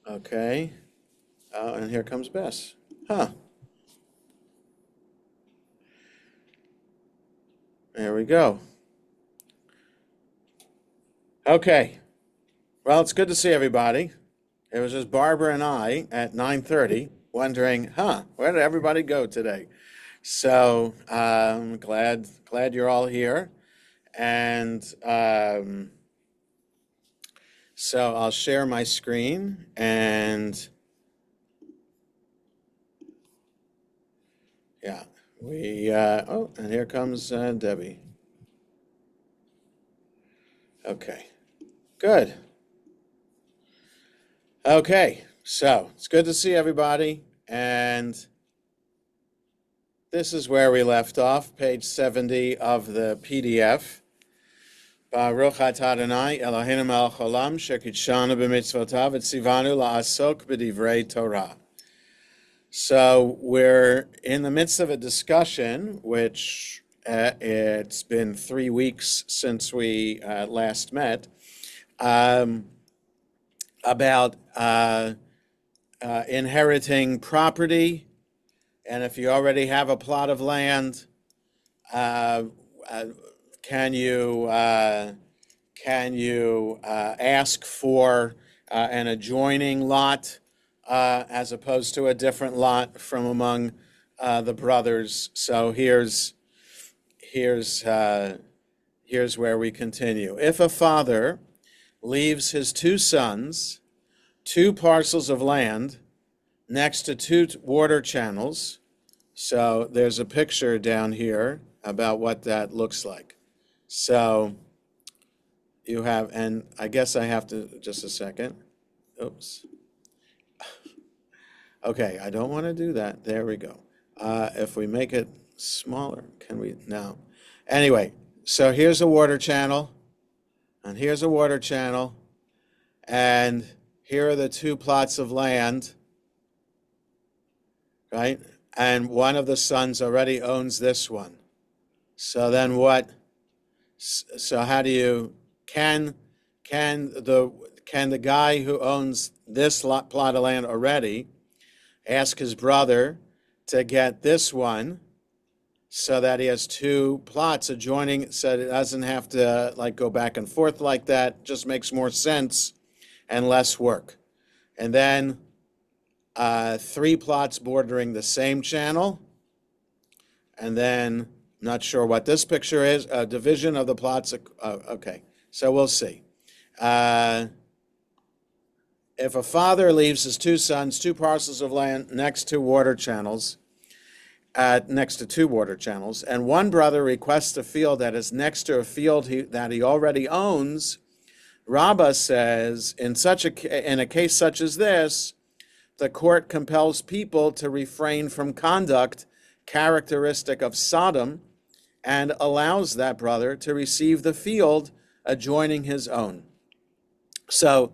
Okay. And here comes Bess. Huh. There we go. Okay. Well, it's good to see everybody. It was just Barbara and I at 9:30 wondering, where did everybody go today? So, glad you're all here. And so I'll share my screen and yeah, and here comes Debbie. Okay, good. Okay, so it's good to see everybody. And this is where we left off, page 70 of the PDF. Baruch atah Adonai Eloheinu melech haolam shekidshanu b'mitzvotav v'tzivanu la'asok b'divrei Torah. So we're in the midst of a discussion, which it's been 3 weeks since we last met, about inheriting property. And if you already have a plot of land, can you ask for an adjoining lot as opposed to a different lot from among the brothers? So here's where we continue. If a father leaves his 2 sons 2 parcels of land next to 2 water channels, so there's a picture down here about what that looks like. So you have, and I guess I have to, just a second. Oops. Okay, I don't want to do that. There we go. If we make it smaller, can we? No. Anyway, so here's a water channel, and here's a water channel, and here are the 2 plots of land, right? And one of the sons already owns this one. So then what? So how do you, can the guy who owns this plot of land already ask his brother to get this one so that he has 2 plots adjoining, so it doesn't have to like go back and forth like that? Just makes more sense and less work. And then 3 plots bordering the same channel, and then not sure what this picture is, a division of the plots. Okay, so we'll see. If a father leaves his 2 sons 2 parcels of land next to water channels, next to 2 water channels, and one brother requests a field that is next to a field that he already owns, Rabbah says, in a case such as this, the court compels people to refrain from conduct characteristic of Sodom and allows that brother to receive the field adjoining his own. So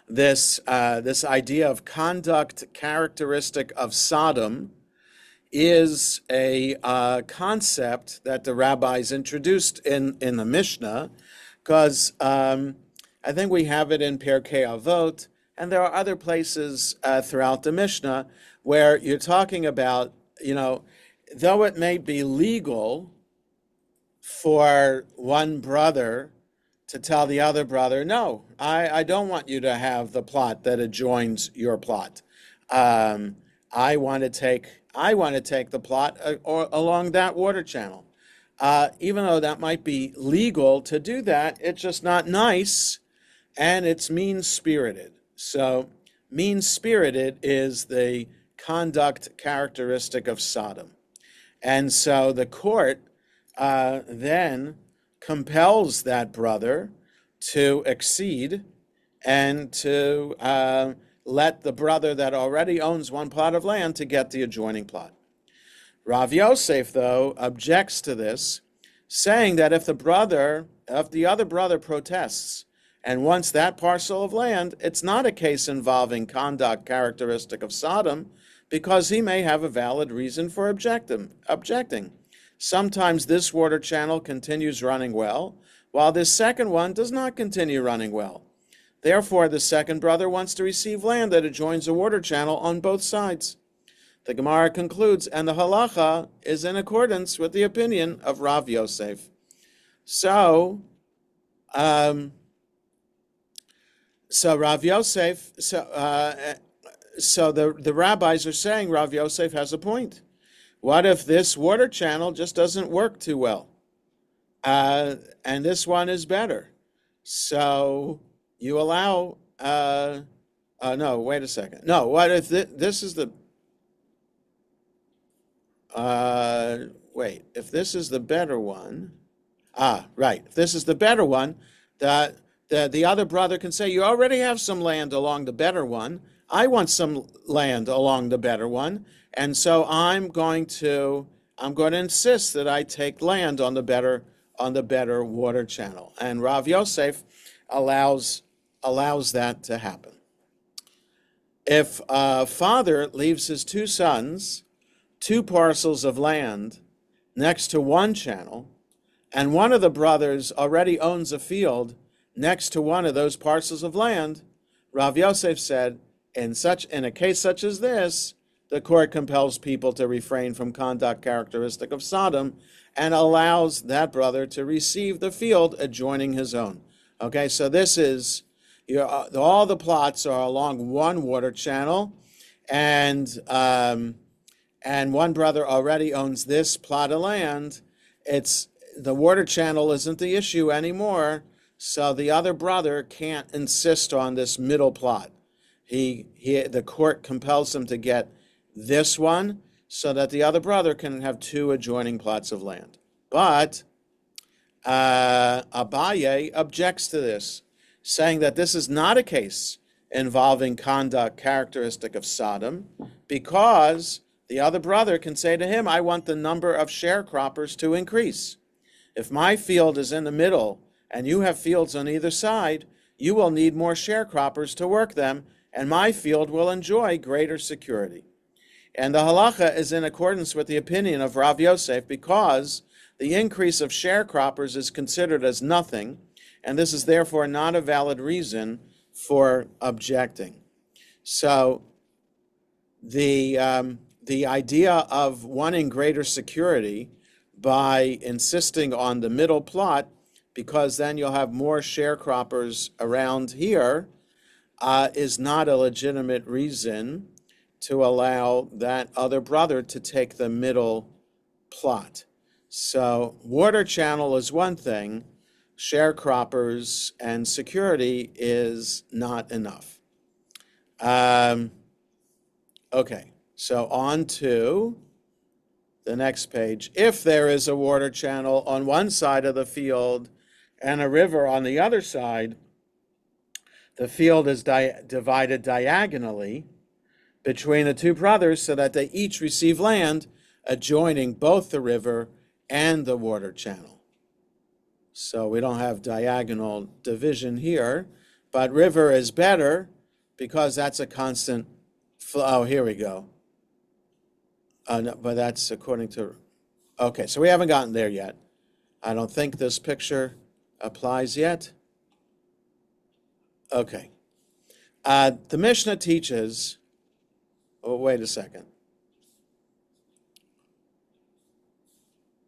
this idea of conduct characteristic of Sodom is a concept that the rabbis introduced in the Mishnah, because I think we have it in Pirkei Avot, and there are other places throughout the Mishnah where you're talking about, though it may be legal for one brother to tell the other brother, no, I don't want you to have the plot that adjoins your plot. I want to take the plot along that water channel. Even though that might be legal to do that, it's just not nice, and it's mean-spirited. So mean-spirited is the conduct characteristic of Sodom. And so the court then compels that brother to accede and to let the brother that already owns one plot of land to get the adjoining plot. Rav Yosef, though, objects to this, saying that if the other brother protests and wants that parcel of land, it's not a case involving conduct characteristic of Sodom, because he may have a valid reason for objecting. Sometimes this water channel continues running well, while this second one does not continue running well. Therefore, the second brother wants to receive land that adjoins a water channel on both sides. The Gemara concludes, and the halacha is in accordance with the opinion of Rav Yosef. So Rav Yosef, so the rabbis are saying Rav Yosef has a point. What if this water channel just doesn't work too well? And this one is better. So you allow, no, wait a second. No, what if this is the, if this is the better one, right, if this is the better one, the other brother can say, you already have some land along the better one. I want some land along the better one. And so I'm going to insist that I take land on the better water channel. And Rav Yosef allows that to happen. If a father leaves his two sons 2 parcels of land next to one channel, and one of the brothers already owns a field next to one of those parcels of land, Rav Yosef said, in a case such as this, the court compels people to refrain from conduct characteristic of Sodom and allows that brother to receive the field adjoining his own. Okay, so this is, all the plots are along one water channel, and one brother already owns this plot of land. The water channel isn't the issue anymore, so the other brother can't insist on this middle plot. The court compels him to get this one so that the other brother can have 2 adjoining plots of land. But Abaye objects to this, saying that this is not a case involving conduct characteristic of Sodom, because the other brother can say to him, I want the number of sharecroppers to increase. If my field is in the middle and you have fields on either side, you will need more sharecroppers to work them, and my field will enjoy greater security. And the halacha is in accordance with the opinion of Rav Yosef, because the increase of sharecroppers is considered as nothing, and this is therefore not a valid reason for objecting. So the idea of wanting greater security by insisting on the middle plot, because then you'll have more sharecroppers around here, is not a legitimate reason to allow that other brother to take the middle plot. So water channel is one thing, sharecroppers and security is not enough. Okay, so on to the next page. If there is a water channel on one side of the field and a river on the other side, the field is divided diagonally between the 2 brothers so that they each receive land adjoining both the river and the water channel. So we don't have diagonal division here, but river is better because that's a constant flow. Oh, here we go. No, but that's according to, okay, so we haven't gotten there yet. I don't think this picture applies yet. Okay. The Mishnah teaches, oh, wait a second.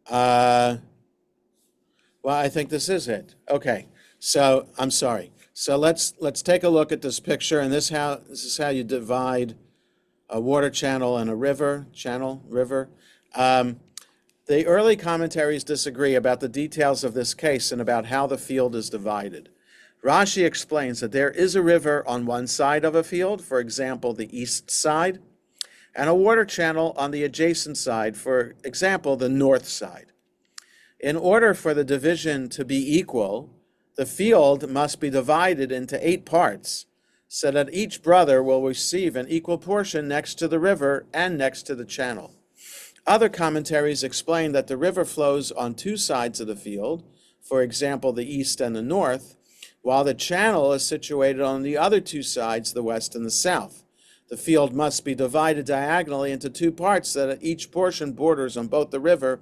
Well, I think this is it. Okay, so I'm sorry. So let's take a look at this picture, and this is how you divide a water channel and a river. The early commentaries disagree about the details of this case and about how the field is divided. Rashi explains that there is a river on one side of a field, for example, the east side, and a water channel on the adjacent side, for example, the north side. In order for the division to be equal, the field must be divided into 8 parts, so that each brother will receive an equal portion next to the river and next to the channel. Other commentaries explain that the river flows on 2 sides of the field, for example, the east and the north, while the channel is situated on the other 2 sides, the west and the south. The field must be divided diagonally into 2 parts so that each portion borders on both the river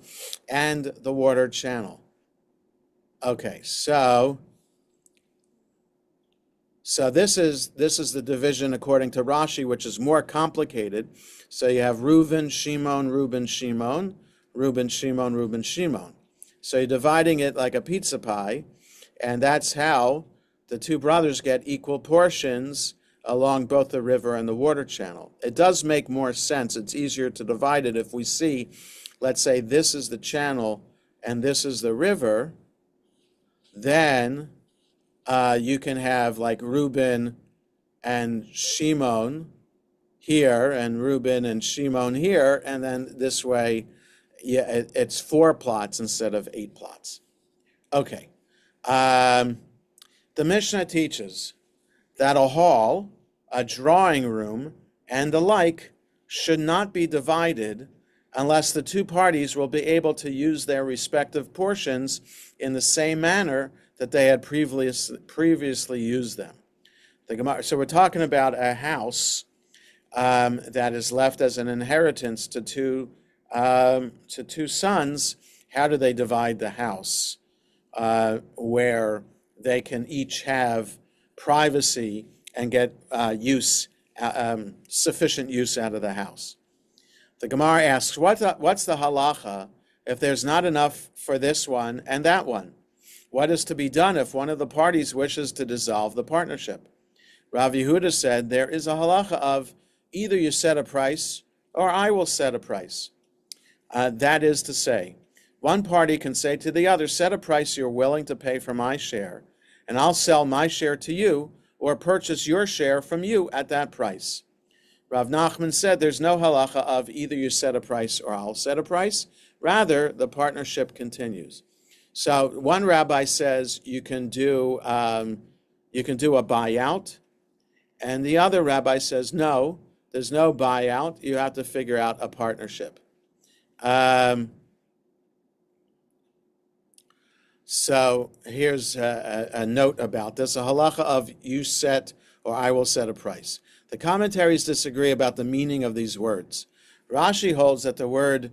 and the water channel. Okay, so So this is the division according to Rashi, which is more complicated. So you have Reuben, Shimon, Reuben, Shimon, Reuben, Shimon, Reuben, Shimon. So you're dividing it like a pizza pie, and that's how the two brothers get equal portions along both the river and the water channel. It does make more sense. It's easier to divide it if we see, let's say this is the channel and this is the river, then you can have like Reuben and Shimon here and Reuben and Shimon here, and then this way, yeah, it's 4 plots instead of 8 plots. Okay. The Mishnah teaches that a hall, a drawing room, and the like should not be divided unless the two parties will be able to use their respective portions in the same manner that they had previously used them. So we're talking about a house that is left as an inheritance to two sons. How do they divide the house where they can each have privacy and get sufficient use out of the house? The Gemara asks, what's the halacha if there's not enough for this one and that one? What is to be done if one of the parties wishes to dissolve the partnership? Rav Yehuda said, there is a halacha of either you set a price or I will set a price. That is to say, one party can say to the other, set a price you're willing to pay for my share, and I'll sell my share to you or purchase your share from you at that price. Rav Nachman said there's no halacha of either you set a price or I'll set a price. Rather, the partnership continues. So one rabbi says you can do a buyout, and the other rabbi says no, there's no buyout. You have to figure out a partnership. So here's a note about this: a halacha of you set or I will set a price. The commentaries disagree about the meaning of these words. Rashi holds that the word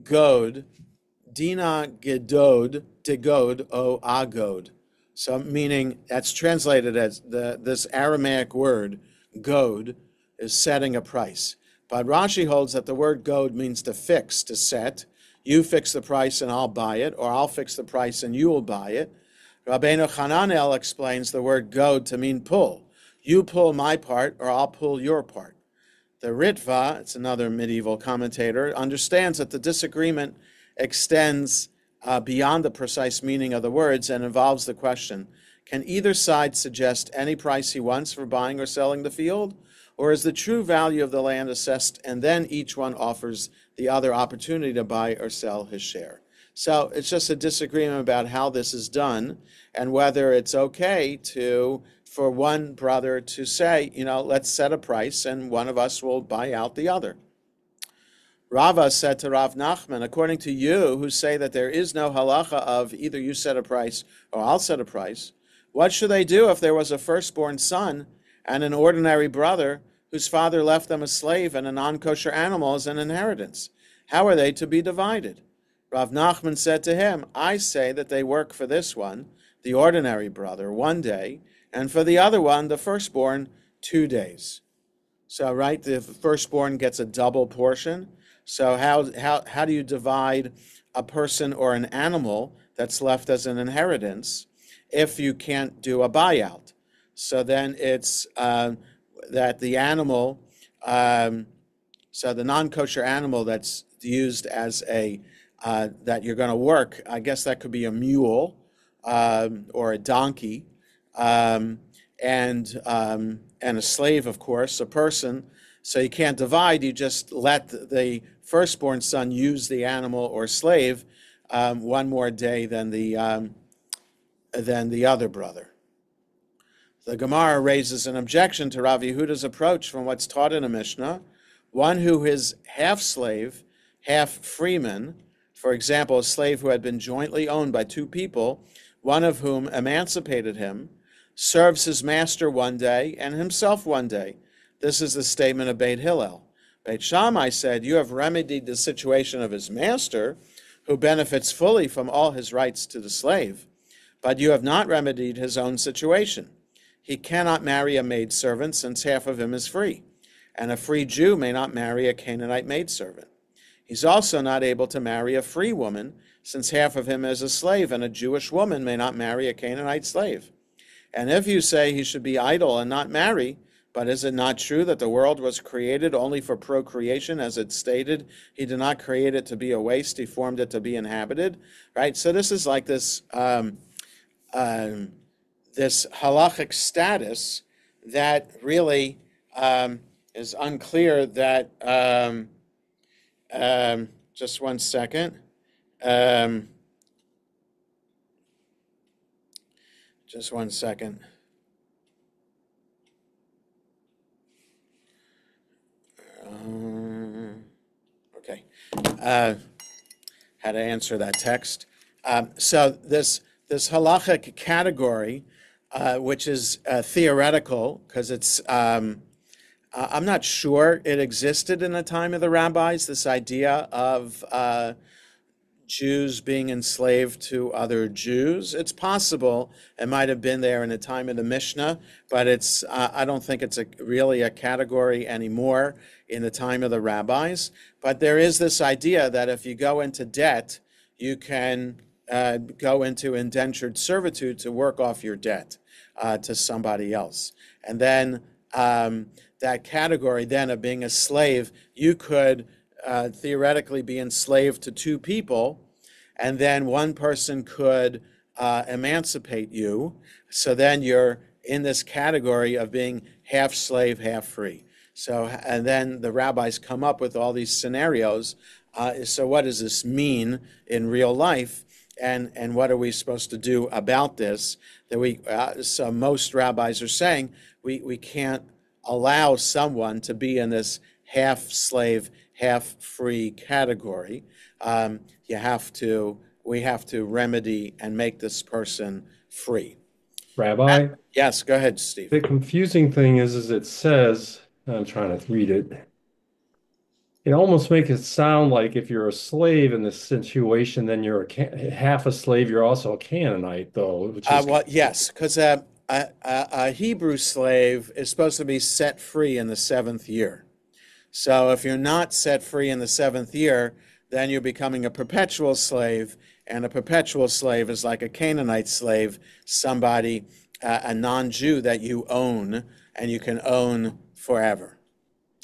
god, dina gedod, degod, o agod. So meaning that's translated as this Aramaic word, god, is setting a price. But Rashi holds that the word god means to fix, to set. You fix the price and I'll buy it, or I'll fix the price and you will buy it. Rabbeinu Hananel explains the word god to mean pull. You pull my part, or I'll pull your part. The Ritva, it's another medieval commentator, understands that the disagreement extends beyond the precise meaning of the words and involves the question, can either side suggest any price he wants for buying or selling the field? Or is the true value of the land assessed and then each one offers the other opportunity to buy or sell his share? So it's just a disagreement about how this is done and whether it's okay for one brother to say, let's set a price and one of us will buy out the other. Rava said to Rav Nachman, according to you who say that there is no halacha of either you set a price or I'll set a price, what should they do if there was a firstborn son and an ordinary brother whose father left them a slave and a non-kosher animal as an inheritance? How are they to be divided? Rav Nachman said to him, I say that they work for this one, the ordinary brother, 1 day, and for the other one, the firstborn, 2 days. So, right, the firstborn gets a double portion. So how do you divide a person or an animal that's left as an inheritance if you can't do a buyout? So then it's that the animal, so the non-kosher animal that's used as that you're going to work, I guess that could be a mule or a donkey, and a slave, of course, a person. So you can't divide, you just let the firstborn son use the animal or slave 1 more day than the other brother. The Gemara raises an objection to Rav Yehuda's approach from what's taught in a Mishnah. One who is half slave, half freeman, for example, a slave who had been jointly owned by 2 people, one of whom emancipated him, serves his master 1 day and himself 1 day. This is the statement of Beit Hillel. Beit Shammai said, you have remedied the situation of his master, who benefits fully from all his rights to the slave, but you have not remedied his own situation. he cannot marry a maidservant, since half of him is free, and a free Jew may not marry a Canaanite maidservant. He's also not able to marry a free woman, since half of him is a slave, and a Jewish woman may not marry a Canaanite slave. And if you say he should be idle and not marry, but is it not true that the world was created only for procreation, as it's stated? He did not create it to be a waste, he formed it to be inhabited, right? So this is like this this halachic status that really is unclear. That just one second. Just one second. Okay. How to answer that text. So this halachic category, which is theoretical, because it's, I'm not sure it existed in the time of the rabbis, this idea of Jews being enslaved to other Jews. It's possible it might have been there in the time of the Mishnah, but it's I don't think it's really a category anymore in the time of the rabbis. But there is this idea that if you go into debt, you can go into indentured servitude to work off your debt to somebody else. And then that category then of being a slave, you could theoretically be enslaved to two people, and then one person could emancipate you. So then you're in this category of being half slave, half free. So, and then the rabbis come up with all these scenarios. So what does this mean in real life? And what are we supposed to do about this? That so most rabbis are saying we can't allow someone to be in this half slave, half free category. We have to remedy and make this person free. Rabbi? Yes, go ahead, Steve. The confusing thing is it says, I'm trying to read it. It almost makes it sound like if you're a slave in this situation, then you're half a slave. You're also a Canaanite, though. Which is Well, yes, because a Hebrew slave is supposed to be set free in the seventh year. So if you're not set free in the seventh year, then you're becoming a perpetual slave, and a perpetual slave is like a Canaanite slave, somebody, a non-Jew that you own, and you can own forever.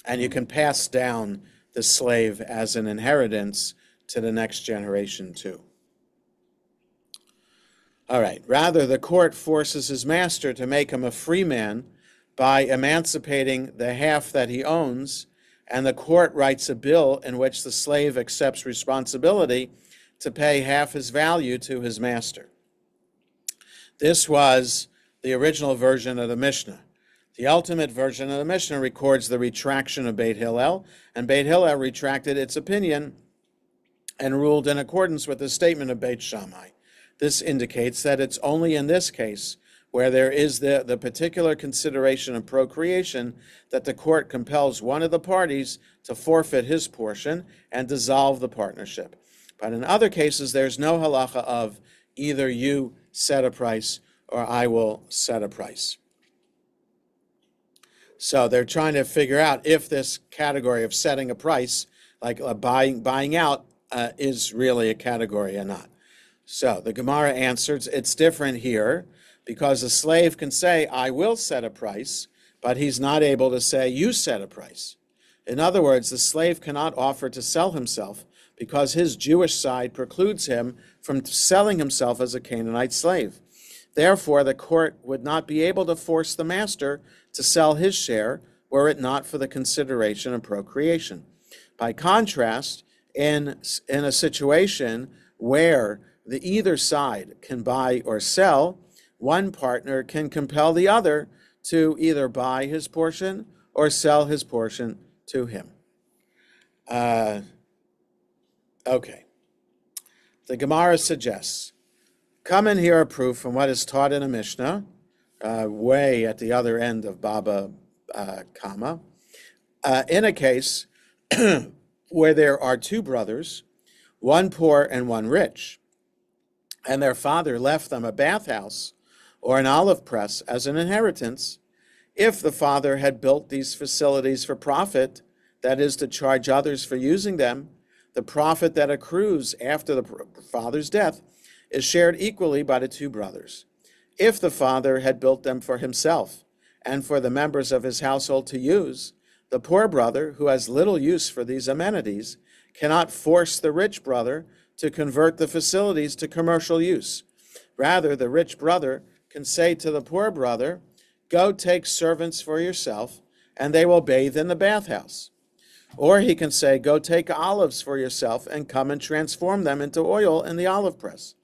And you can pass down the slave as an inheritance to the next generation too. All right, rather the court forces his master to make him a free man by emancipating the half that he owns, and the court writes a bill in which the slave accepts responsibility to pay half his value to his master. This was the original version of the Mishnah. The ultimate version of the Mishnah records the retraction of Beit Hillel, and Beit Hillel retracted its opinion and ruled in accordance with the statement of Beit Shammai. This indicates that it's only in this case, where there is the particular consideration of procreation, that the court compels one of the parties to forfeit his portion and dissolve the partnership. But in other cases, there's no halacha of either you set a price or I will set a price. So they're trying to figure out if this category of setting a price, like buying out, is really a category or not. So the Gemara answers, it's different here, because a slave can say, I will set a price, but he's not able to say, you set a price. In other words, the slave cannot offer to sell himself because his Jewish side precludes him from selling himself as a Canaanite slave. Therefore, the court would not be able to force the master to sell his share were it not for the consideration of procreation. By contrast, in a situation where the either side can buy or sell, one partner can compel the other to either buy his portion or sell his portion to him. Okay. The Gemara suggests, come and hear a proof from what is taught in a Mishnah, way at the other end of Baba Kama, in a case where there are two brothers, one poor and one rich, and their father left them a bathhouse or an olive press as an inheritance, if the father had built these facilities for profit, that is, to charge others for using them, the profit that accrues after the father's death is shared equally by the two brothers. If the father had built them for himself and for the members of his household to use, the poor brother, who has little use for these amenities, cannot force the rich brother to convert the facilities to commercial use. Rather, the rich brother can say to the poor brother, "Go take servants for yourself, and they will bathe in the bathhouse." Or he can say, "Go take olives for yourself and come and transform them into oil in the olive press."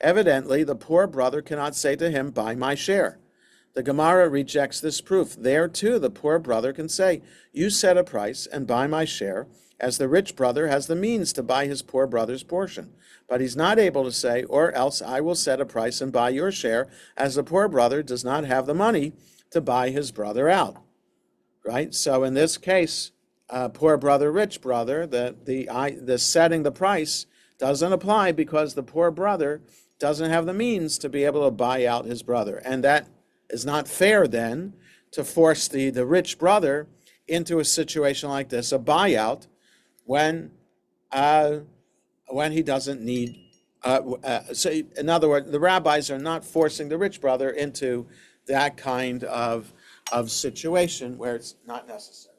Evidently, the poor brother cannot say to him, "Buy my share." The Gemara rejects this proof. There, too, the poor brother can say, "You set a price and buy my share," as the rich brother has the means to buy his poor brother's portion. But he's not able to say, "Or else I will set a price and buy your share," as the poor brother does not have the money to buy his brother out. Right? So in this case, poor brother, rich brother, the setting the price doesn't apply because the poor brother doesn't have the means to be able to buy out his brother. And that is not fair then to force the rich brother into a situation like this, a buyout, when he doesn't need. So in other words, the rabbis are not forcing the rich brother into that kind of situation where it's not necessary.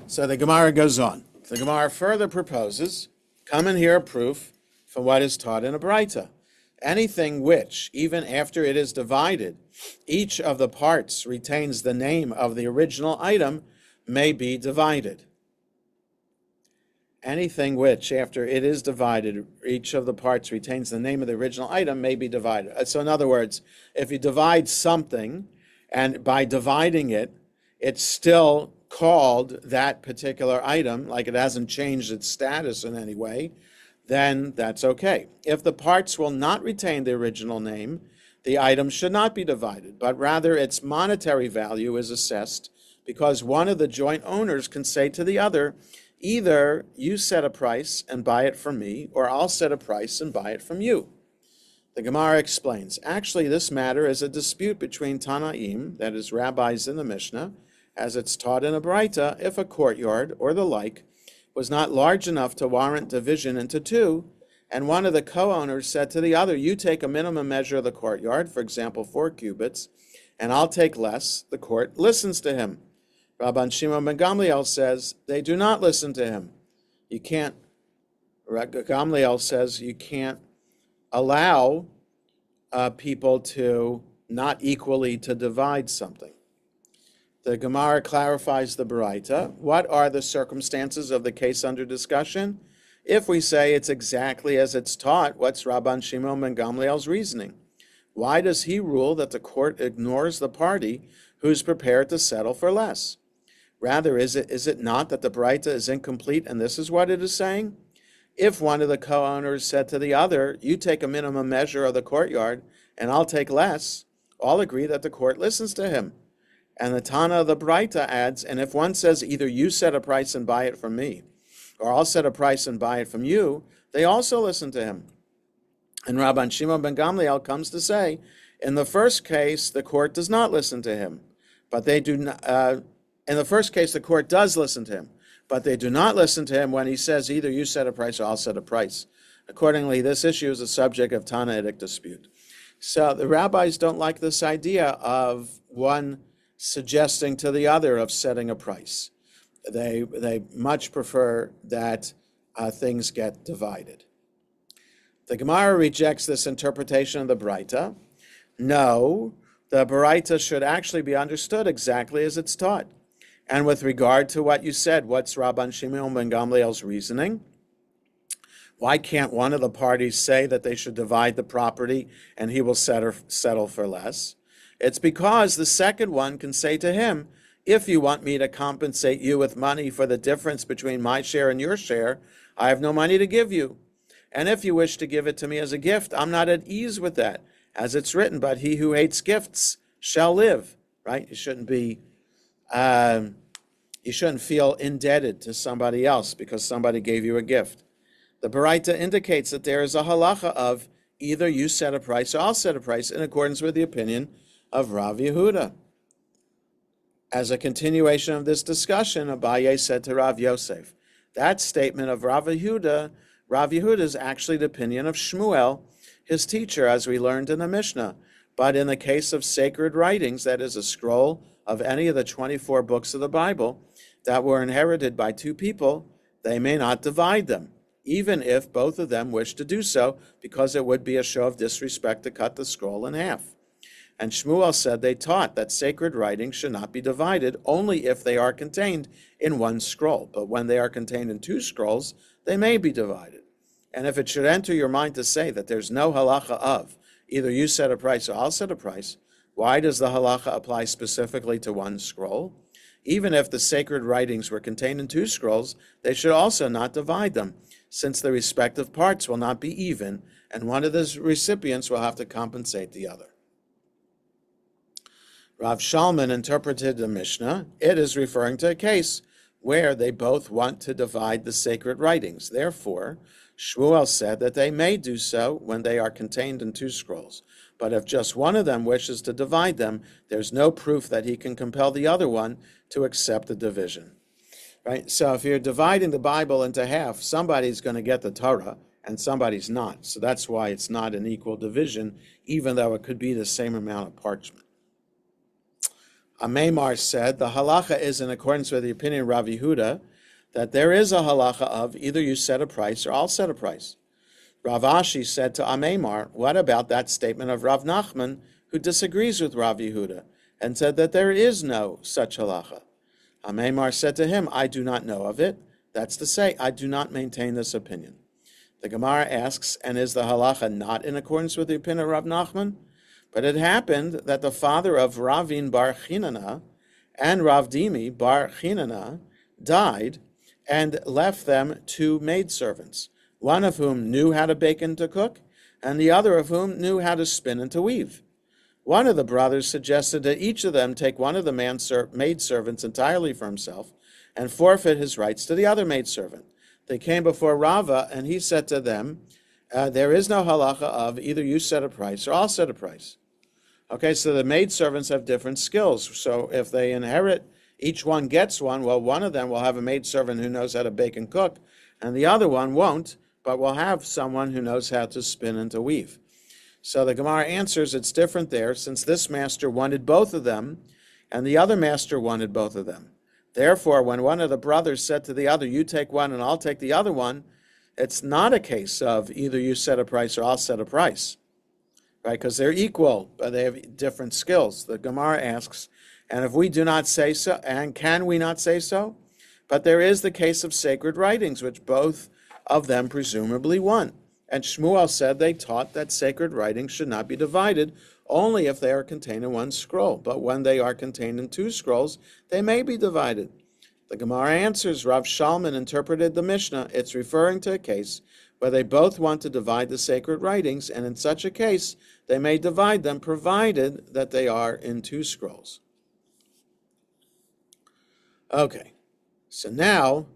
So the Gemara goes on. The Gemara further proposes, "Come and hear a proof for what is taught in a Braita. Anything which, even after it is divided, each of the parts retains the name of the original item may be divided." Anything which, after it is divided, each of the parts retains the name of the original item may be divided. So in other words, if you divide something, and by dividing it, it's still called that particular item, like it hasn't changed its status in any way, then that's okay. If the parts will not retain the original name, the item should not be divided, but rather its monetary value is assessed because one of the joint owners can say to the other, "Either you set a price and buy it from me, or I'll set a price and buy it from you." The Gemara explains, actually this matter is a dispute between Tanaim, that is rabbis in the Mishnah, as it's taught in a Braita, if a courtyard or the like was not large enough to warrant division into two, and one of the co-owners said to the other, "You take a minimum measure of the courtyard, for example 4 cubits, and I'll take less," the court listens to him. Rabban Shimon ben Gamliel says they do not listen to him. Gamliel says you can't allow people to not equally to divide something. The Gemara clarifies the Baraita. What are the circumstances of the case under discussion? If we say it's exactly as it's taught, what's Rabban Shimon ben Gamliel's reasoning? Why does he rule that the court ignores the party who's prepared to settle for less? Rather, is it not that the Baraita is incomplete, and this is what it is saying? If one of the co-owners said to the other, "You take a minimum measure of the courtyard, and I'll take less," all agree that the court listens to him. And the Tana of the Baraita adds, and if one says, "Either you set a price and buy it from me, or I'll set a price and buy it from you," they also listen to him. And Rabban Shimon ben Gamliel comes to say, in the first case, the court does not listen to him, but they do not. In the first case, the court does listen to him, but they do not listen to him when he says, "Either you set a price or I'll set a price." Accordingly, this issue is a subject of Tanaitic dispute. So the rabbis don't like this idea of one suggesting to the other of setting a price. They much prefer that things get divided. The Gemara rejects this interpretation of the Baraita. No, the Baraita should actually be understood exactly as it's taught. And with regard to what you said, what's Rabban Shimon ben Gamliel's reasoning? Why can't one of the parties say that they should divide the property and he will settle for less? It's because the second one can say to him, "If you want me to compensate you with money for the difference between my share and your share, I have no money to give you. And if you wish to give it to me as a gift, I'm not at ease with that. As it's written, but he who hates gifts shall live," right? You shouldn't feel indebted to somebody else because somebody gave you a gift. The Baraita indicates that there is a halacha of either you set a price or I'll set a price in accordance with the opinion of Rav Yehuda. As a continuation of this discussion, Abaye said to Rav Yosef, that statement of Rav Yehuda is actually the opinion of Shmuel, his teacher, as we learned in the Mishnah. But in the case of sacred writings, that is a scroll of any of the 24 books of the Bible that were inherited by two people, they may not divide them, even if both of them wish to do so, because it would be a show of disrespect to cut the scroll in half. And Shmuel said they taught that sacred writings should not be divided only if they are contained in one scroll. But when they are contained in two scrolls, they may be divided. And if it should enter your mind to say that there's no halacha of either you set a price or I'll set a price, why does the halacha apply specifically to one scroll? Even if the sacred writings were contained in two scrolls, they should also not divide them, since the respective parts will not be even, and one of the recipients will have to compensate the other. Rav Shalman interpreted the Mishnah. It is referring to a case where they both want to divide the sacred writings. Therefore, Shmuel said that they may do so when they are contained in two scrolls. But if just one of them wishes to divide them, there's no proof that he can compel the other one to accept the division. Right? So if you're dividing the Bible into half, somebody's going to get the Torah and somebody's not. So that's why it's not an equal division, even though it could be the same amount of parchment. Amaymar said, the halacha is in accordance with the opinion of Rav Yehuda, that there is a halacha of either you set a price or I'll set a price. Rav Ashi said to Amaymar, what about that statement of Rav Nachman, who disagrees with Rav Yehuda, and said that there is no such halacha? Amaymar said to him, I do not know of it. That's to say, I do not maintain this opinion. The Gemara asks, and is the halacha not in accordance with the opinion of Rav Nachman? But it happened that the father of Ravin bar Chinana and Rav Dimi bar Chinana died and left them two maidservants, one of whom knew how to bake and to cook, and the other of whom knew how to spin and to weave. One of the brothers suggested that each of them take one of the maidservants entirely for himself and forfeit his rights to the other maidservant. They came before Rava, and he said to them, there is no halacha of either you set a price or I'll set a price. Okay, so the maidservants have different skills. So if they inherit, each one gets one, well, one of them will have a maidservant who knows how to bake and cook, and the other one won't, but will have someone who knows how to spin and to weave. So the Gemara answers it's different there, since this master wanted both of them, and the other master wanted both of them. Therefore, when one of the brothers said to the other, you take one and I'll take the other one, it's not a case of either you set a price or I'll set a price. Right, because they're equal, but they have different skills. The Gemara asks, and if we do not say so, and can we not say so? But there is the case of sacred writings, which both of them presumably want. And Shmuel said they taught that sacred writings should not be divided, only if they are contained in one scroll. But when they are contained in two scrolls, they may be divided. The Gemara answers, Rav Shalman interpreted the Mishnah. It's referring to a case where they both want to divide the sacred writings, and in such a case, they may divide them, provided that they are in two scrolls. Okay, so now,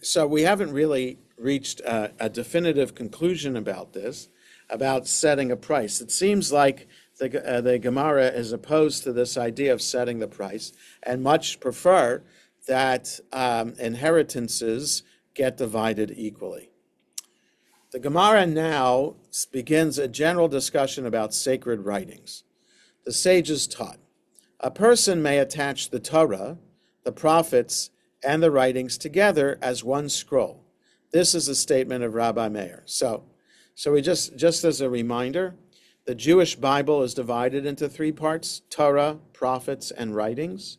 so we haven't really reached a definitive conclusion about this, about setting a price. It seems like the Gemara is opposed to this idea of setting the price, and much prefer that inheritances get divided equally. The Gemara now begins a general discussion about sacred writings. The sages taught, a person may attach the Torah, the prophets, and the writings together as one scroll. This is a statement of Rabbi Meir. So we just as a reminder, the Jewish Bible is divided into three parts: Torah, prophets, and writings.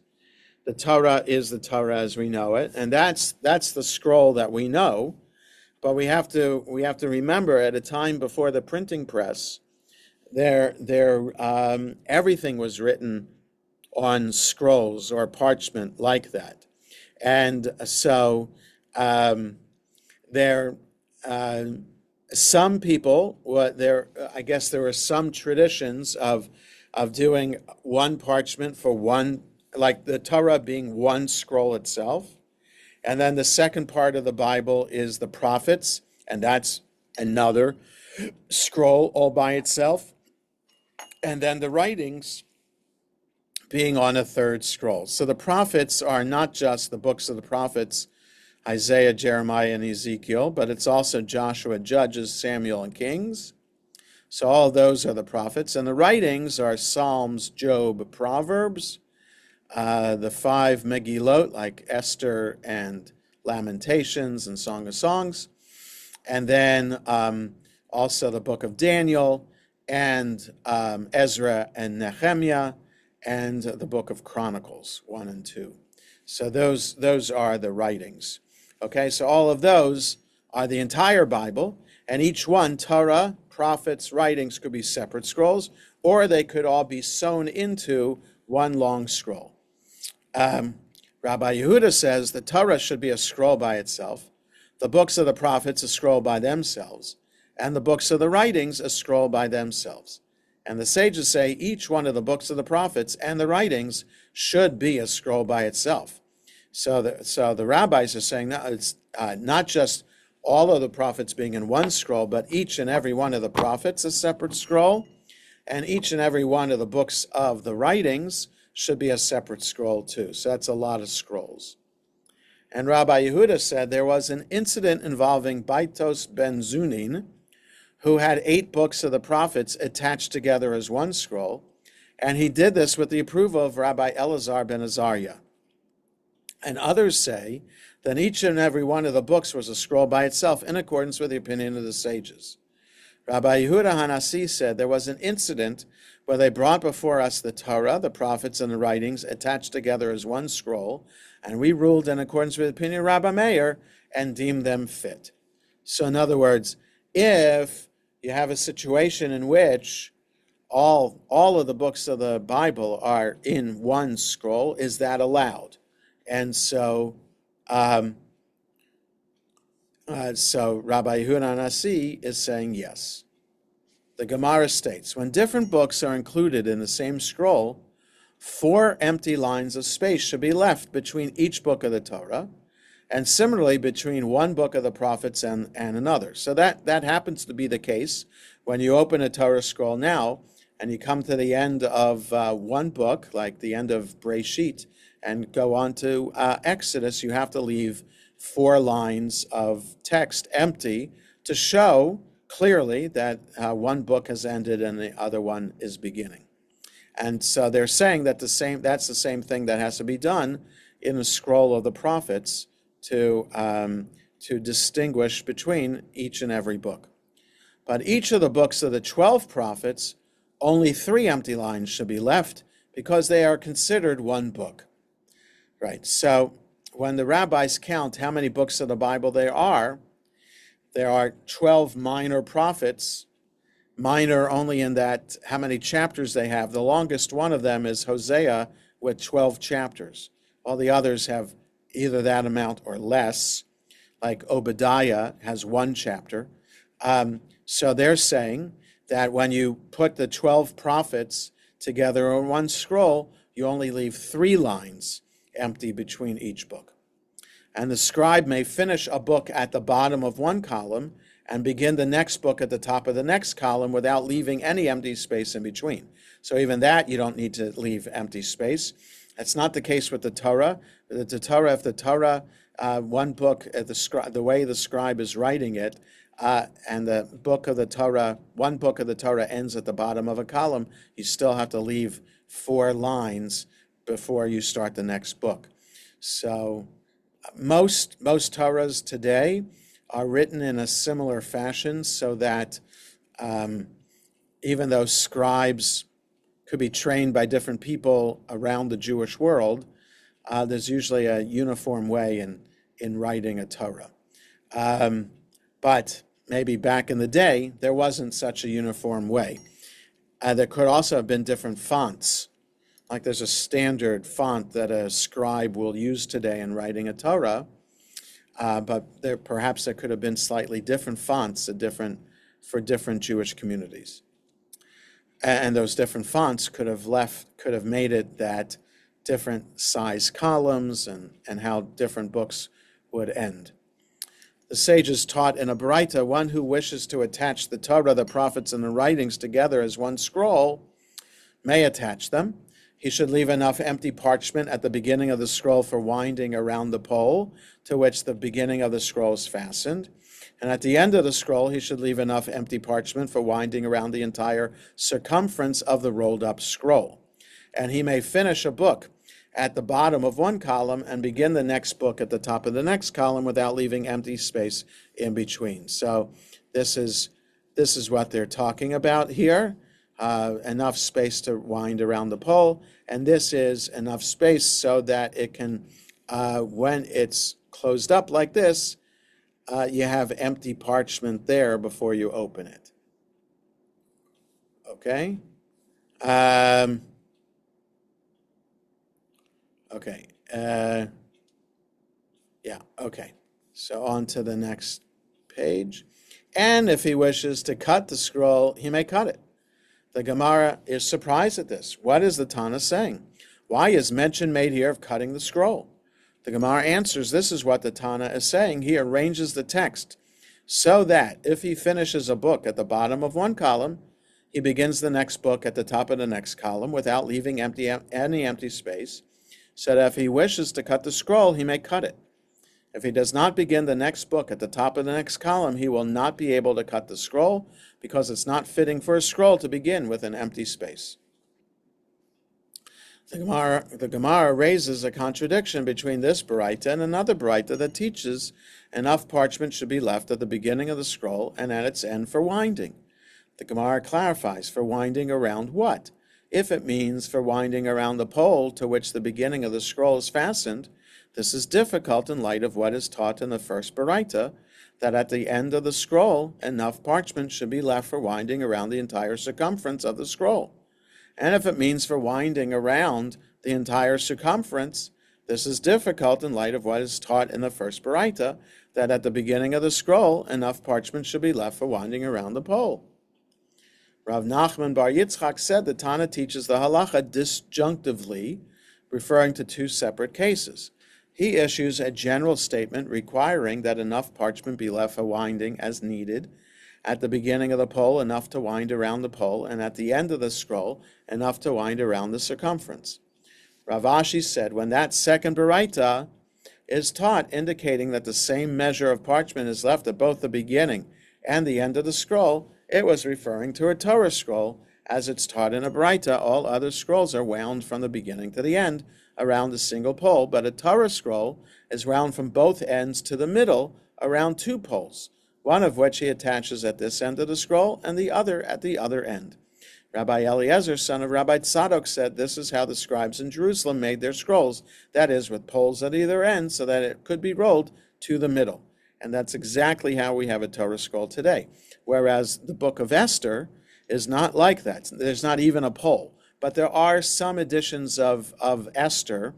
The Torah is the Torah as we know it, and that's the scroll that we know. But we have to remember, at a time before the printing press, everything was written on scrolls or parchment like that, and so some people, I guess there were some traditions of doing one parchment for one, like the Torah being one scroll itself. And then the second part of the Bible is the prophets, and that's another scroll all by itself. And then the writings being on a third scroll. So the prophets are not just the books of the prophets, Isaiah, Jeremiah, and Ezekiel, but it's also Joshua, Judges, Samuel, and Kings. So all of those are the prophets. And the writings are Psalms, Job, Proverbs, the 5 Megillot, like Esther and Lamentations and Song of Songs, and then also the book of Daniel and Ezra and Nehemiah, and the book of Chronicles 1 and 2. So those are the writings. Okay, so all of those are the entire Bible, and each one, Torah, prophets, writings, could be separate scrolls, or they could all be sewn into one long scroll. Rabbi Yehuda says the Torah should be a scroll by itself, the books of the prophets a scroll by themselves, and the books of the writings a scroll by themselves. And the sages say each one of the books of the prophets and the writings should be a scroll by itself. So the rabbis are saying no, it's not just all of the prophets being in one scroll, but each and every one of the prophets a separate scroll, and each and every one of the books of the writings should be a separate scroll too. So that's a lot of scrolls. And Rabbi Yehuda said there was an incident involving Baitos ben Zunin, who had 8 books of the prophets attached together as one scroll, and he did this with the approval of Rabbi Elazar ben Azariah. And others say that each and every one of the books was a scroll by itself in accordance with the opinion of the sages. Rabbi Yehuda Hanasi said there was an incident where they brought before us the Torah, the prophets, and the writings attached together as one scroll, and we ruled in accordance with the opinion of Rabbi Meir and deemed them fit. So in other words, if you have a situation in which all of the books of the Bible are in one scroll, is that allowed? And so Rabbi Yehuda Nasi is saying yes. The Gemara states, when different books are included in the same scroll, 4 empty lines of space should be left between each book of the Torah, and similarly between one book of the prophets and another. So that happens to be the case when you open a Torah scroll now, and you come to the end of one book, like the end of Breshit, and go on to Exodus, you have to leave 4 lines of text empty to show clearly that one book has ended and the other one is beginning. And so they're saying that that's the same thing that has to be done in the scroll of the prophets to distinguish between each and every book. But each of the books of the 12 prophets, only 3 empty lines should be left because they are considered one book. Right, so when the rabbis count how many books of the Bible there are 12 minor prophets, minor only in that how many chapters they have. The longest one of them is Hosea with 12 chapters. All the others have either that amount or less, like Obadiah has 1 chapter. So they're saying that when you put the 12 prophets together on one scroll, you only leave 3 lines empty between each book. And the scribe may finish a book at the bottom of one column and begin the next book at the top of the next column without leaving any empty space in between. So even that, you don't need to leave empty space. That's not the case with the Torah. If the Torah, one book, the way the scribe is writing it, and the book of the Torah, one book of the Torah ends at the bottom of a column, you still have to leave 4 lines before you start the next book. So most Torahs today are written in a similar fashion so that even though scribes could be trained by different people around the Jewish world, there's usually a uniform way in writing a Torah. But maybe back in the day, there wasn't such a uniform way. There could also have been different fonts. Like there's a standard font that a scribe will use today in writing a Torah, but perhaps there could have been slightly different fonts for different Jewish communities. And those different fonts could have made it that different size columns and how different books would end. The sages taught in a Braita, one who wishes to attach the Torah, the prophets, and the writings together as one scroll may attach them. He should leave enough empty parchment at the beginning of the scroll for winding around the pole to which the beginning of the scroll is fastened. And at the end of the scroll, he should leave enough empty parchment for winding around the entire circumference of the rolled up scroll. And he may finish a book at the bottom of one column and begin the next book at the top of the next column without leaving empty space in between. So this is what they're talking about here. Enough space to wind around the pole, and this is enough space so that it can, when it's closed up like this, you have empty parchment there before you open it. Okay? Okay. Yeah, okay. So on to the next page. And if he wishes to cut the scroll, he may cut it. The Gemara is surprised at this. What is the Tana saying? Why is mention made here of cutting the scroll? The Gemara answers, this is what the Tana is saying. He arranges the text so that if he finishes a book at the bottom of one column, he begins the next book at the top of the next column without leaving any empty space, so that if he wishes to cut the scroll, he may cut it. If he does not begin the next book at the top of the next column, he will not be able to cut the scroll because it's not fitting for a scroll to begin with an empty space. The Gemara raises a contradiction between this Baraita and another Baraita that teaches enough parchment should be left at the beginning of the scroll and at its end for winding. The Gemara clarifies, for winding around what? If it means for winding around the pole to which the beginning of the scroll is fastened, this is difficult in light of what is taught in the first Baraita, that at the end of the scroll, enough parchment should be left for winding around the entire circumference of the scroll. And if it means for winding around the entire circumference, this is difficult in light of what is taught in the first Baraita, that at the beginning of the scroll, enough parchment should be left for winding around the pole. Rav Nachman Bar Yitzchak said the Tana teaches the halacha disjunctively, referring to two separate cases. He issues a general statement requiring that enough parchment be left for winding as needed, at the beginning of the pole enough to wind around the pole, and at the end of the scroll enough to wind around the circumference. Rav Ashi said when that second Baraita is taught, indicating that the same measure of parchment is left at both the beginning and the end of the scroll, it was referring to a Torah scroll, as it's taught in a Baraita. All other scrolls are wound from the beginning to the end around a single pole, but a Torah scroll is wound from both ends to the middle around two poles, one of which he attaches at this end of the scroll and the other at the other end. Rabbi Eliezer, son of Rabbi Tzadok, said this is how the scribes in Jerusalem made their scrolls, that is, with poles at either end so that it could be rolled to the middle. And that's exactly how we have a Torah scroll today. Whereas the book of Esther is not like that. There's not even a pole. But there are some editions of Esther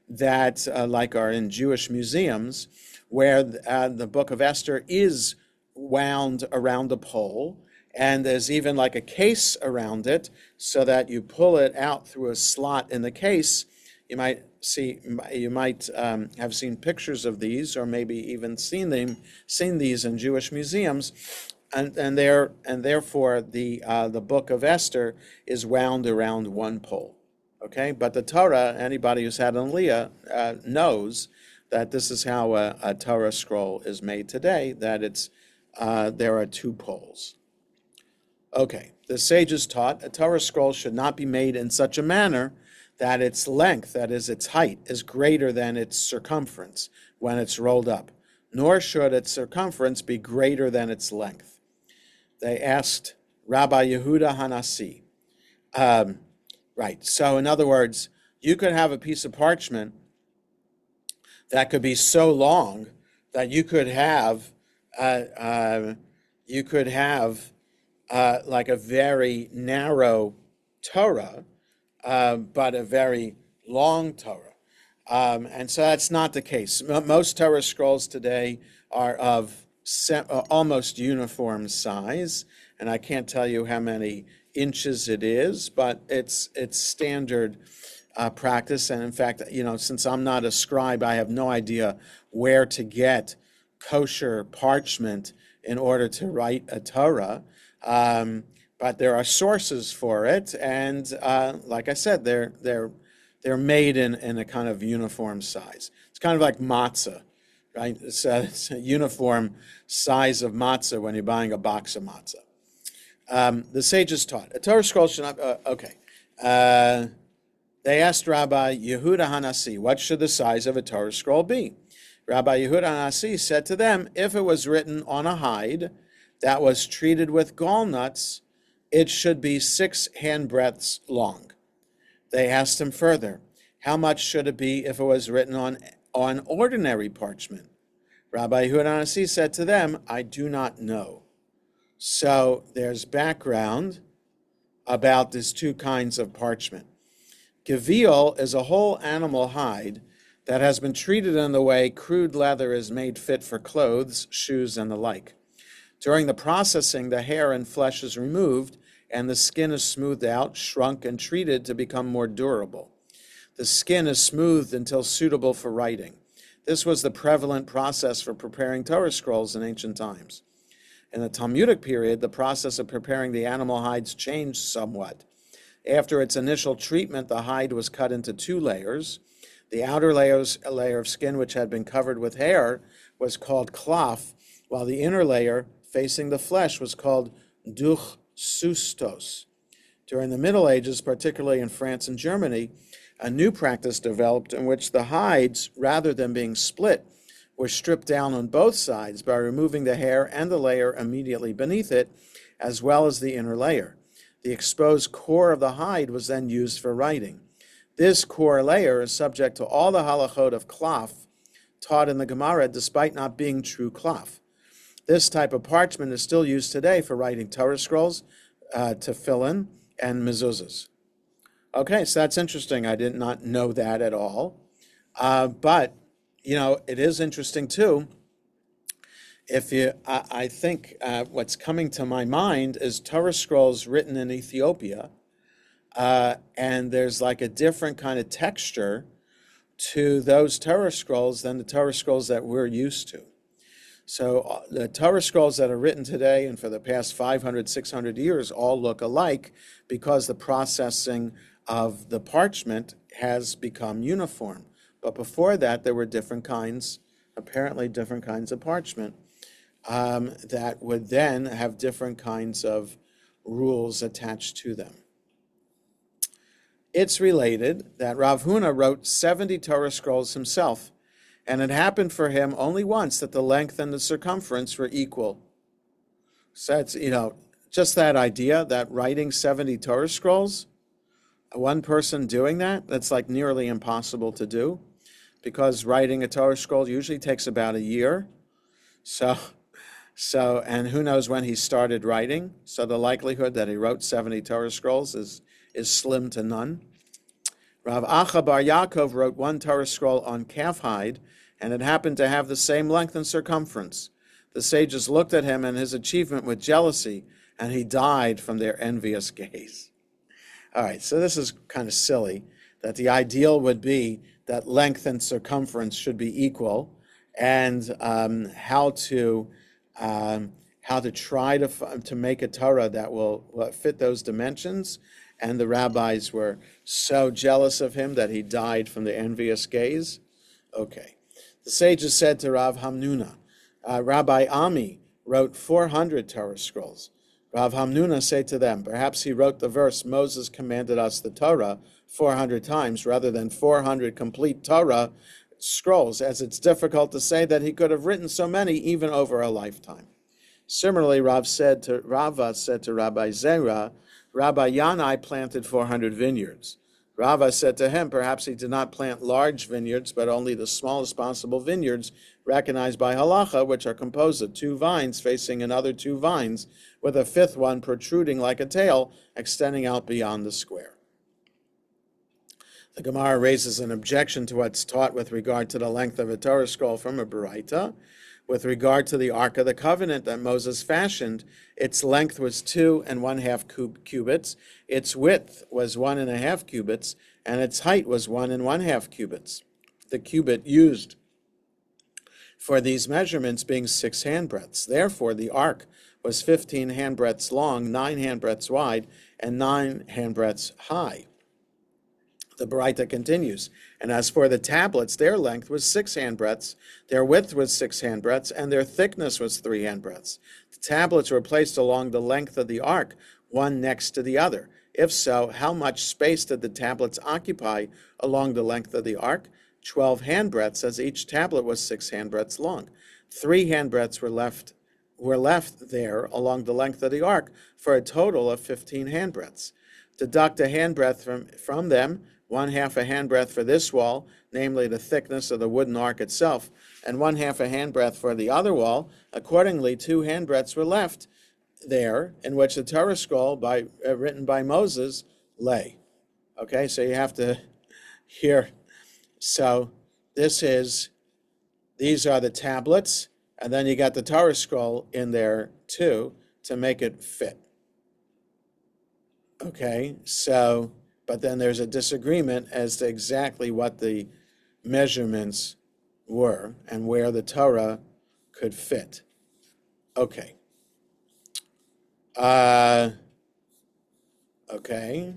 that, like are in Jewish museums, where the book of Esther is wound around a pole, and there's even like a case around it, so that you pull it out through a slot in the case. You might have seen pictures of these, or maybe even seen these in Jewish museums. And therefore the book of Esther is wound around one pole, okay? But the Torah, anybody who's had an Aliyah knows that this is how a Torah scroll is made today, that it's there are two poles. Okay, the sages taught a Torah scroll should not be made in such a manner that its length, that is its height, is greater than its circumference when it's rolled up, nor should its circumference be greater than its length. They asked Rabbi Yehuda Hanasi. Right, so in other words, you could have a piece of parchment that could be so long that you could have like a very narrow Torah, but a very long Torah. And so that's not the case. Most Torah scrolls today are of almost uniform size, and I can't tell you how many inches it is, but it's standard practice. And in fact, since I'm not a scribe, I have no idea where to get kosher parchment in order to write a Torah. But there are sources for it, and like I said, they're made in a kind of uniform size. It's kind of like matzah, right? It's a uniform size of matzah when you're buying a box of matzah. The sages taught a Torah scroll should not. They asked Rabbi Yehuda Hanasi, what should the size of a Torah scroll be? Rabbi Yehuda Hanasi said to them, if it was written on a hide that was treated with gall nuts, it should be 6 handbreadths long. They asked him further, how much should it be if it was written on ordinary parchment? Rabbi Yehuda Hanasi said to them, I do not know. So there's background about these two kinds of parchment. Gevil is a whole animal hide that has been treated in the way crude leather is made fit for clothes, shoes, and the like. During the processing, the hair and flesh is removed, and the skin is smoothed out, shrunk, and treated to become more durable. The skin is smoothed until suitable for writing. This was the prevalent process for preparing Torah scrolls in ancient times. In the Talmudic period, the process of preparing the animal hides changed somewhat. After its initial treatment, the hide was cut into 2 layers. The outer layer of skin, which had been covered with hair, was called klaf, while the inner layer, facing the flesh, was called duch sustos. During the Middle Ages, particularly in France and Germany, a new practice developed in which the hides, rather than being split, were stripped down on both sides by removing the hair and the layer immediately beneath it, as well as the inner layer. The exposed core of the hide was then used for writing. This core layer is subject to all the halachot of klaf taught in the Gemara, despite not being true klaf. This type of parchment is still used today for writing Torah scrolls, tefillin, and mezuzahs. Okay, so that's interesting. I did not know that at all. But, it is interesting too. I think what's coming to my mind is Torah scrolls written in Ethiopia, and there's like a different kind of texture to those Torah scrolls than the Torah scrolls that we're used to. So the Torah scrolls that are written today and for the past 500, 600 years all look alike because the processing of the parchment has become uniform. But before that, there were apparently different kinds of parchment that would then have different kinds of rules attached to them. It's related that Rav Huna wrote 70 Torah scrolls himself, and it happened for him only once that the length and the circumference were equal. So that's, just that idea that writing 70 Torah scrolls, one person doing that's like nearly impossible to do, because writing a Torah scroll usually takes about a year. So, and who knows when he started writing. So the likelihood that he wrote 70 Torah scrolls is slim to none. Rav Acha Bar Yaakov wrote 1 Torah scroll on calf hide, and it happened to have the same length and circumference. The sages looked at him and his achievement with jealousy, and he died from their envious gaze. All right, so this is kind of silly, that the ideal would be that length and circumference should be equal, and how to try to make a Torah that will fit those dimensions. And the rabbis were so jealous of him that he died from the envious gaze. Okay. The sages said to Rav Hamnuna, Rabbi Ami wrote 400 Torah scrolls. Rav Hamnuna said to them, perhaps he wrote the verse, Moses commanded us the Torah 400 times rather than 400 complete Torah scrolls, as it's difficult to say that he could have written so many even over a lifetime. Similarly, Rava said to Rabbi Zerah, Rabbi Yanai planted 400 vineyards. Rava said to him, perhaps he did not plant large vineyards, but only the smallest possible vineyards recognized by halacha, which are composed of 2 vines facing another 2 vines, with a 5th one protruding like a tail, extending out beyond the square. The Gemara raises an objection to what's taught with regard to the length of a Torah scroll from a Baraita. with regard to the Ark of the Covenant that Moses fashioned, its length was 2½ cubits, its width was 1½ cubits, and its height was 1½ cubits. The cubit used for these measurements being 6 handbreadths. Therefore, the ark was 15 handbreadths long, 9 handbreadths wide, and 9 handbreadths high. The Baraita continues, and as for the tablets, their length was 6 handbreadths, their width was 6 handbreadths, and their thickness was 3 handbreadths. The tablets were placed along the length of the ark, one next to the other. If so, how much space did the tablets occupy along the length of the ark? 12 handbreadths, as each tablet was 6 handbreadths long. 3 handbreadths were left there along the length of the ark, for a total of 15 handbreadths. Deduct a handbreadth from them, 1/2 a handbreadth for this wall, namely the thickness of the wooden ark itself, and 1/2 a handbreadth for the other wall. Accordingly, 2 handbreadths were left there, in which the Torah scroll written by Moses lay. Okay, so you have to hear. So these are the tablets, and then you got the Torah scroll in there too to make it fit. Okay, so, but then there's a disagreement as to exactly what the measurements were and where the Torah could fit. Okay. Okay.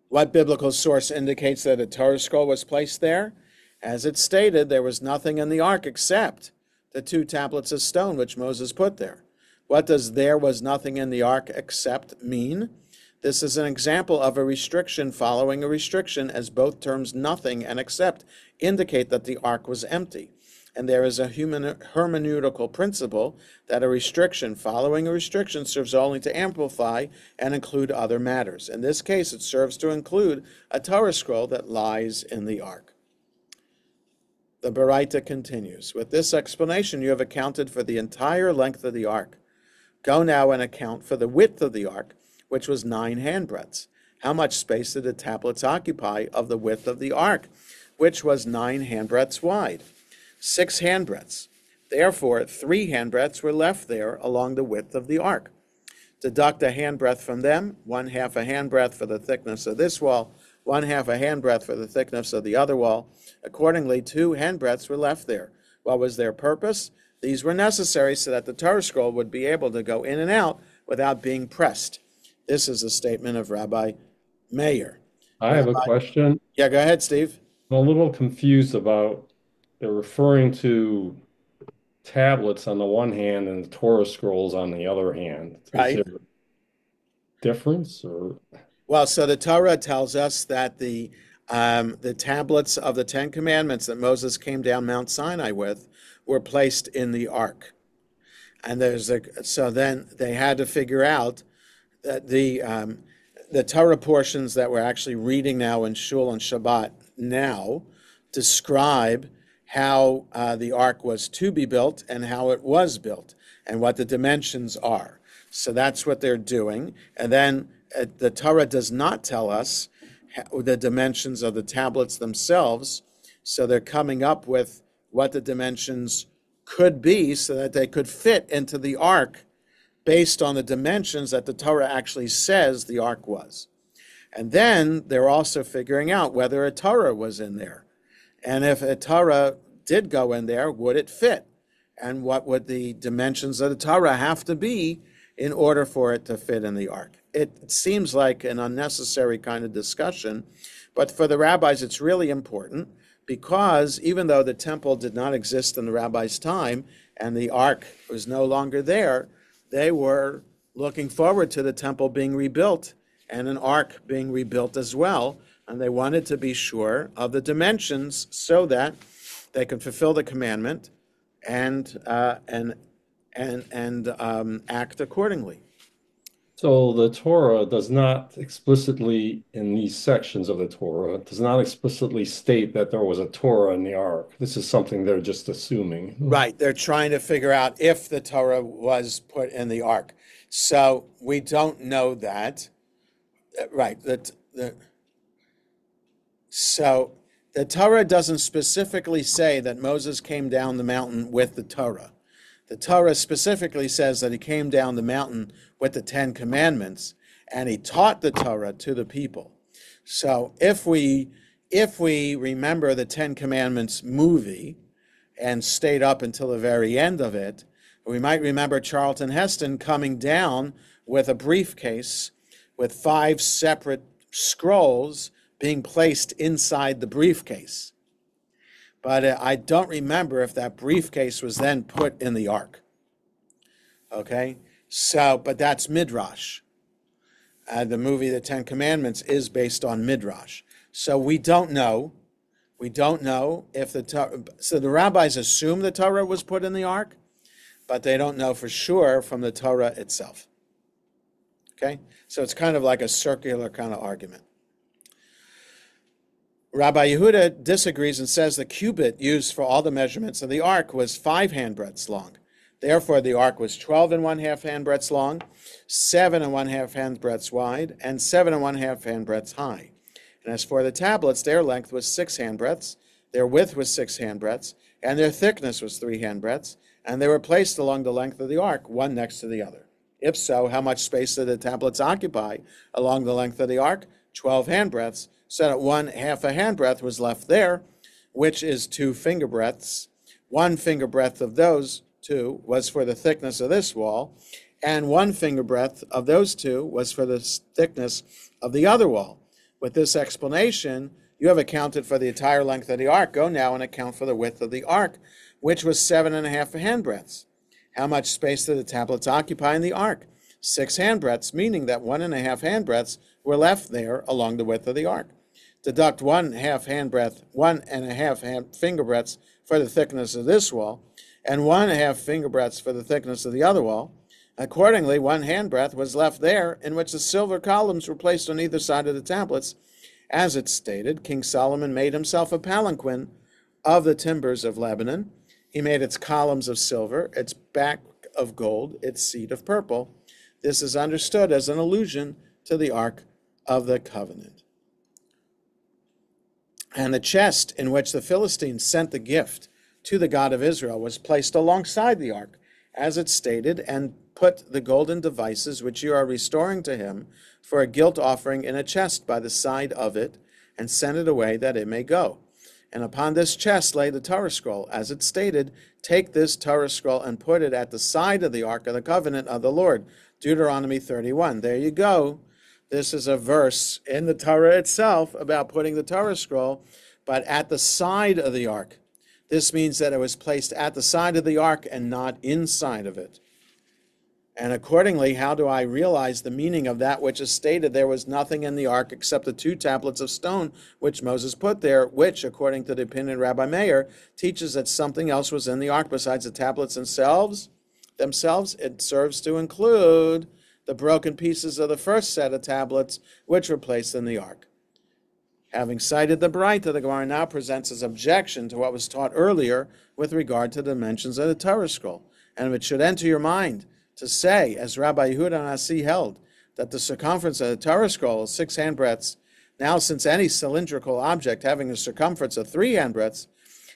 What biblical source indicates that a Torah scroll was placed there? As it stated, there was nothing in the ark except the 2 tablets of stone which Moses put there. What does "there was nothing in the ark except" mean? This is an example of a restriction following a restriction, as both terms "nothing" and "except" indicate that the ark was empty. And there is a hermeneutical principle that a restriction following a restriction serves only to amplify and include other matters. In this case, it serves to include a Torah scroll that lies in the ark. The Baraita continues, with this explanation, you have accounted for the entire length of the ark. Go now and account for the width of the ark, which was 9 handbreadths. How much space did the tablets occupy of the width of the ark, which was 9 handbreadths wide? 6 handbreadths. Therefore, 3 handbreadths were left there along the width of the ark. Deduct a handbreadth from them, 1/2 a handbreadth for the thickness of this wall, 1/2 a handbreadth for the thickness of the other wall. Accordingly, 2 handbreadths were left there. What was their purpose? These were necessary so that the Torah scroll would be able to go in and out without being pressed. This is a statement of Rabbi Meir. I have a question. Yeah, go ahead, Steve. I'm a little confused about, they're referring to tablets on the one hand and the Torah scrolls on the other hand. Right. Is there a difference, or? Well, so the Torah tells us that the tablets of the 10 Commandments that Moses came down Mount Sinai with were placed in the ark. And so then they had to figure out that the Torah portions that we're actually reading now in Shul and Shabbat now describe how the ark was to be built and how it was built and what the dimensions are. So that's what they're doing. And then the Torah does not tell us the dimensions of the tablets themselves. So they're coming up with what the dimensions could be so that they could fit into the ark based on the dimensions that the Torah actually says the ark was. And then they're also figuring out whether a Torah was in there. And if a Torah did go in there, would it fit? And what would the dimensions of the Torah have to be in order for it to fit in the ark? It seems like an unnecessary kind of discussion, but for the rabbis it's really important, because even though the temple did not exist in the rabbis' time and the ark was no longer there, they were looking forward to the temple being rebuilt and an ark being rebuilt as well, and they wanted to be sure of the dimensions so that they could fulfill the commandment and act accordingly. So the Torah does not explicitly, in these sections of the Torah, does not explicitly state that there was a Torah in the ark. This is something they're just assuming. Right. They're trying to figure out if the Torah was put in the ark. So we don't know that. Right. So the Torah doesn't specifically say that Moses came down the mountain with the Torah. The Torah specifically says that he came down the mountain with the 10 commandments and he taught the Torah to the people. So if we remember the 10 Commandments movie and stayed up until the very end of it, we might remember Charlton Heston coming down with a briefcase with 5 separate scrolls being placed inside the briefcase. But I don't remember if that briefcase was then put in the ark. Okay? So, but that's Midrash. The movie The Ten Commandments is based on Midrash. So we don't know. We don't know if the Torah, so the rabbis assume the Torah was put in the ark, but they don't know for sure from the Torah itself. Okay? So it's kind of like a circular kind of argument. Rabbi Yehuda disagrees and says the cubit used for all the measurements of the ark was 5 handbreadths long. Therefore, the ark was 12 and 1/2 handbreadths long, 7 and 1/2 handbreadths wide, and 7 and 1/2 handbreadths high. And as for the tablets, their length was 6 handbreadths, their width was 6 handbreadths, and their thickness was 3 handbreadths, and they were placed along the length of the ark, one next to the other. If so, how much space did the tablets occupy along the length of the ark? 12 handbreadths, so that 1/2 a handbreadth was left there, which is 2 finger breadths. 1 finger breadth of those 2 was for the thickness of this wall, and 1 finger breadth of those 2 was for the thickness of the other wall. With this explanation, you have accounted for the entire length of the ark. Go now and account for the width of the ark, which was 7.5 handbreadths. How much space did the tablets occupy in the ark? 6 handbreadths, meaning that 1.5 handbreadths were left there along the width of the ark. Deduct 1/2 handbreadth, 1.5 finger breadths for the thickness of this wall, and 1/2 finger breadths for the thickness of the other wall. Accordingly, 1 handbreadth was left there, in which the silver columns were placed on either side of the tablets. As it's stated, King Solomon made himself a palanquin of the timbers of Lebanon. He made its columns of silver, its back of gold, its seat of purple. This is understood as an allusion to the Ark of the Covenant. And the chest in which the Philistines sent the gift to the God of Israel was placed alongside the ark, as it's stated, and put the golden devices which you are restoring to him for a guilt offering in a chest by the side of it, and send it away that it may go. And upon this chest lay the Torah scroll, as it stated, take this Torah scroll and put it at the side of the ark of the covenant of the Lord. Deuteronomy 31. There you go. This is a verse in the Torah itself about putting the Torah scroll, but at the side of the ark. This means that it was placed at the side of the ark and not inside of it. And accordingly, how do I realize the meaning of that which is stated? There was nothing in the ark except the 2 tablets of stone which Moses put there, which, according to the opinion of Rabbi Meir, teaches that something else was in the ark besides the tablets themselves. It serves to include the broken pieces of the first set of tablets which were placed in the ark. Having cited the Braita, the Gemara now presents its objection to what was taught earlier with regard to the dimensions of the Torah scroll. And it should enter your mind to say, as Rabbi Yehuda Nasi held, that the circumference of the Torah scroll is 6 handbreadths. Now, since any cylindrical object having a circumference of 3 handbreadths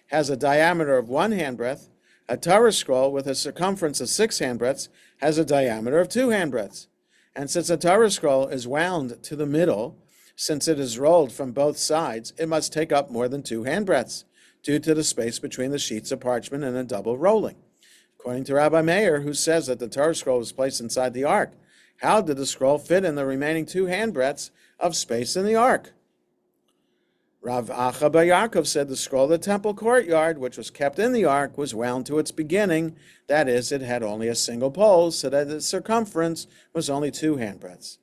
has a diameter of 1 handbreadth, a Torah scroll with a circumference of 6 handbreadths has a diameter of 2 handbreadths. And since a Torah scroll is wound to the middle, since it is rolled from both sides, it must take up more than 2 handbreadths, due to the space between the sheets of parchment and a double rolling. According to Rabbi Meir, who says that the Torah scroll was placed inside the ark, how did the scroll fit in the remaining 2 handbreadths of space in the ark? Rav Acha bar Yaakov said the scroll of the temple courtyard, which was kept in the ark, was wound to its beginning. That is, it had only a single pole, so that its circumference was only 2 handbreadths.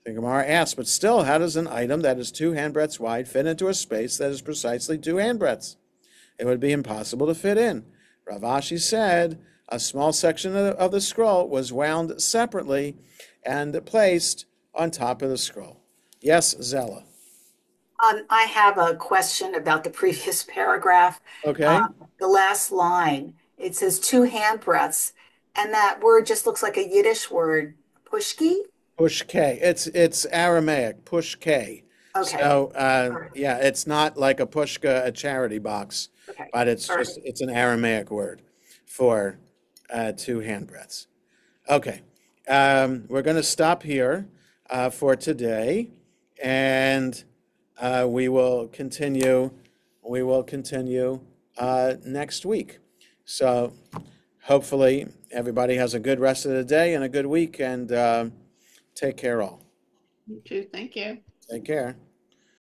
The Gemara asks, but still, how does an item that is 2 handbreadths wide fit into a space that is precisely 2 handbreadths? It would be impossible to fit in. Rav Ashi said a small section of the scroll was wound separately and placed on top of the scroll. Yes, Zella. I have a question about the previous paragraph. Okay. The last line, it says 2 handbreadths, and that word just looks like a Yiddish word, pushki. Pushke. It's Aramaic, pushke. Okay. So, Right. yeah, it's not like a pushka, a charity box, Okay. but it's All just, right. it's an Aramaic word for 2 handbreadths. Okay, we're going to stop here for today, and we will continue. We will continue next week. So hopefully everybody has a good rest of the day and a good week, and take care all. You too. Thank you. Take care.